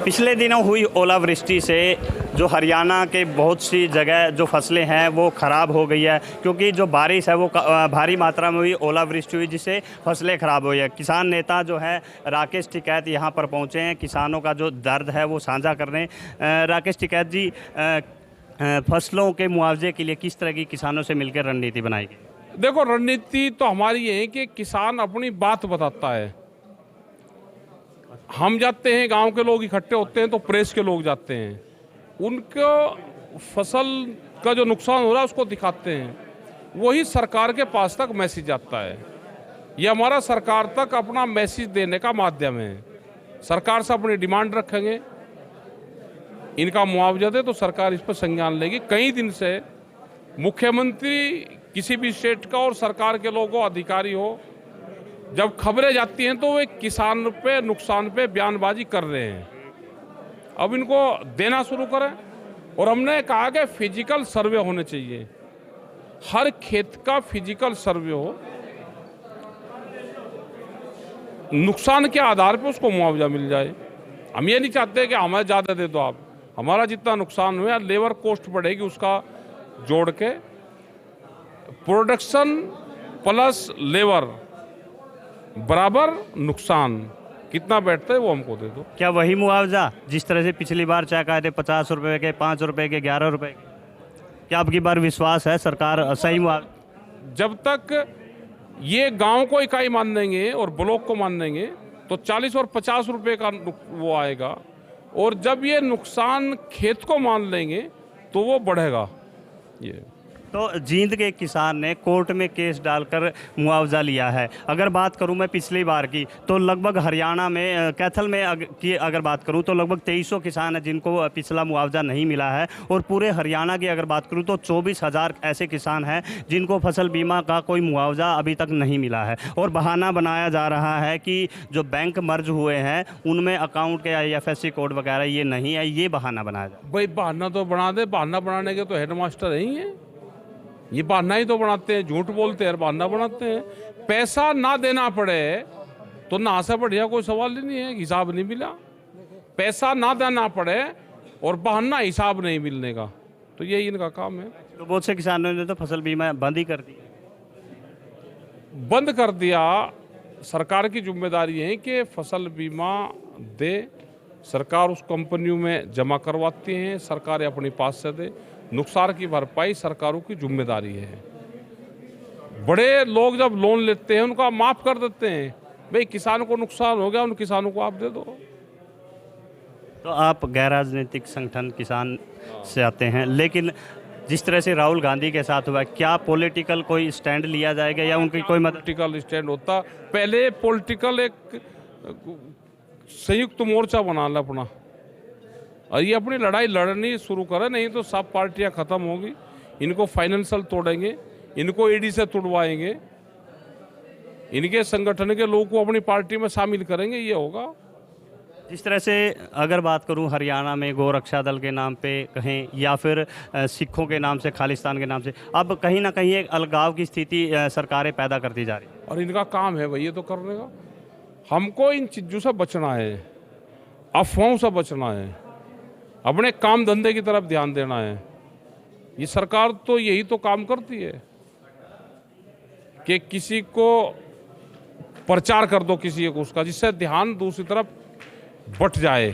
पिछले दिनों हुई ओलावृष्टि से जो हरियाणा के बहुत सी जगह जो फसलें हैं वो ख़राब हो गई है, क्योंकि जो बारिश है वो भारी मात्रा में हुई, ओलावृष्टि हुई जिससे फसलें ख़राब हुई है। किसान नेता जो है राकेश टिकैत यहाँ पर पहुँचे हैं किसानों का जो दर्द है वो साझा करने। राकेश टिकैत जी, फसलों के मुआवजे के लिए किस तरह की किसानों से मिलकर रणनीति बनाई गई? देखो, रणनीति तो हमारी ये है कि किसान अपनी बात बताता है। हम जाते हैं, गांव के लोग इकट्ठे होते हैं तो प्रेस के लोग जाते हैं, उनको फसल का जो नुकसान हो रहा है उसको दिखाते हैं, वही सरकार के पास तक मैसेज जाता है। ये हमारा सरकार तक अपना मैसेज देने का माध्यम है। सरकार से अपनी डिमांड रखेंगे, इनका मुआवजा दे तो सरकार इस पर संज्ञान लेगी। कई दिन से मुख्यमंत्री किसी भी स्टेट का और सरकार के लोगों अधिकारी हो, जब खबरें जाती हैं तो वे किसान पे नुकसान पे बयानबाजी कर रहे हैं। अब इनको देना शुरू करें। और हमने कहा कि फिजिकल सर्वे होने चाहिए, हर खेत का फिजिकल सर्वे हो, नुकसान के आधार पे उसको मुआवजा मिल जाए। हम ये नहीं चाहते कि हमें ज़्यादा दे दो आप, हमारा जितना नुकसान हुआ लेबर कॉस्ट बढ़ेगी उसका जोड़ के प्रोडक्शन प्लस लेबर बराबर नुकसान कितना बैठता है वो हमको दे दो। क्या वही मुआवजा जिस तरह से पिछली बार चाहे कहे थे 50 रुपये के, 5 रुपये के, 11 रुपये के, क्या आपकी बार विश्वास है सरकार सही मुआवजा? जब तक ये गांव को इकाई मान देंगे और ब्लॉक को मान देंगे तो 40 और 50 रुपये का वो आएगा, और जब ये नुकसान खेत को मान लेंगे तो वो बढ़ेगा। ये तो जींद के किसान ने कोर्ट में केस डालकर मुआवजा लिया है। अगर बात करूं मैं पिछली बार की तो लगभग हरियाणा में कैथल में की अगर बात करूं तो लगभग 2300 किसान हैं जिनको पिछला मुआवजा नहीं मिला है, और पूरे हरियाणा की अगर बात करूं तो 24,000 ऐसे किसान हैं जिनको फसल बीमा का कोई मुआवजा अभी तक नहीं मिला है। और बहाना बनाया जा रहा है कि जो बैंक मर्ज हुए हैं उनमें अकाउंट के IFSC कोड वगैरह ये नहीं है, ये बहाना बनाया जाए। भाई बहाना तो बना दे, बहाना बनाने के तो हेडमास्टर नहीं है, ये बहाना ही तो बनाते हैं, झूठ बोलते हैं, बहाना बनाते हैं। पैसा ना देना पड़े तो ना से बढ़िया कोई सवाल ही नहीं है, हिसाब नहीं मिला। पैसा ना देना पड़े और बहाना हिसाब नहीं मिलने का, तो यही इनका काम है। तो बहुत से किसानों ने तो फसल बीमा बंद ही कर दी। बंद कर दिया। सरकार की जिम्मेदारी है कि फसल बीमा दे, सरकार उस कंपनियों में जमा करवाती है, सरकार अपने पास से दे। नुकसान की भरपाई सरकारों की जिम्मेदारी है। बड़े लोग जब लोन लेते हैं उनका माफ कर देते हैं, भाई किसान को नुकसान हो गया उन किसानों को आप दे दो। तो आप गैर राजनीतिक संगठन किसान से आते हैं, लेकिन जिस तरह से राहुल गांधी के साथ हुआ, क्या पॉलिटिकल कोई स्टैंड लिया जाएगा या उनकी कोई पॉलिटिकल स्टैंड होता? पहले पॉलिटिकल एक संयुक्त मोर्चा बना ला अपना, और ये अपनी लड़ाई लड़नी शुरू करे, नहीं तो सब पार्टियां खत्म होगी। इनको फाइनेंशियल तोड़ेंगे, इनको ईडी से तुड़वाएंगे, इनके संगठन के लोगों को अपनी पार्टी में शामिल करेंगे, ये होगा। जिस तरह से अगर बात करूं हरियाणा में गोरक्षा दल के नाम पे कहें या फिर सिखों के नाम से, खालिस्तान के नाम से, अब कहीं ना कहीं एक अलगाव की स्थिति सरकारें पैदा करती जा रही है। और इनका काम है भाई ये तो करने का। हमको इन चीज़ों से बचना है, अफवाहों से बचना है, अपने काम धंधे की तरफ ध्यान देना है। ये सरकार तो यही तो काम करती है कि किसी को प्रचार कर दो किसी को उसका, जिससे ध्यान दूसरी तरफ बट जाए।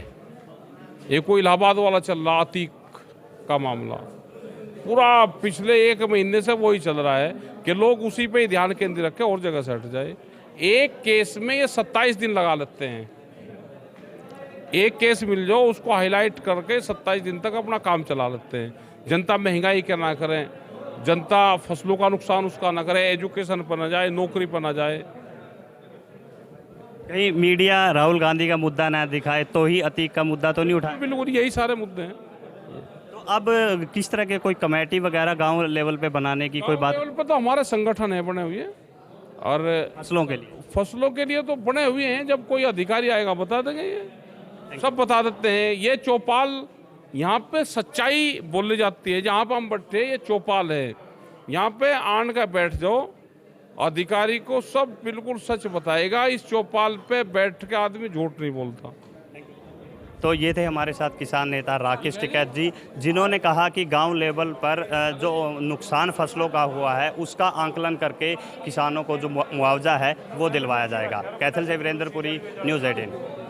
ये कोई इलाहाबाद वाला चल रहा, अतीक का मामला पूरा पिछले 1 महीने से वही चल रहा है कि लोग उसी पे ही ध्यान केंद्रित रखें और जगह से हट जाए। एक केस में ये 27 दिन लगा लेते हैं। एक केस मिल जाओ उसको हाईलाइट करके 27 दिन तक अपना काम चला लेते हैं। जनता महंगाई क्या ना करें, जनता फसलों का नुकसान उसका ना करे, एजुकेशन पर ना जाए, नौकरी पर ना जाए। कहीं मीडिया राहुल गांधी का मुद्दा ना दिखाए तो ही अतीक का मुद्दा तो नहीं उठाए। बिल्कुल यही सारे मुद्दे हैं। तो अब किस तरह के कोई कमेटी वगैरह गांव लेवल पे बनाने की कोई बात? लेवल पे तो हमारे संगठन है बने हुए, और फसलों के लिए तो बने हुए हैं। जब कोई अधिकारी आएगा बता देंगे, ये सब बता देते हैं। ये चौपाल यहाँ पे सच्चाई बोली जाती है, जहाँ पे हम बैठे ये चौपाल है, यहाँ पे आन का बैठ जाओ, अधिकारी को सब बिल्कुल सच बताएगा। इस चौपाल पे बैठ के आदमी झूठ नहीं बोलता। तो ये थे हमारे साथ किसान नेता राकेश टिकैत जी, जिन्होंने कहा कि गांव लेवल पर जो नुकसान फसलों का हुआ है उसका आंकलन करके किसानों को जो मुआवजा है वो दिलवाया जाएगा। कैथल से वीरेंद्र पुरी, न्यूज़ 18।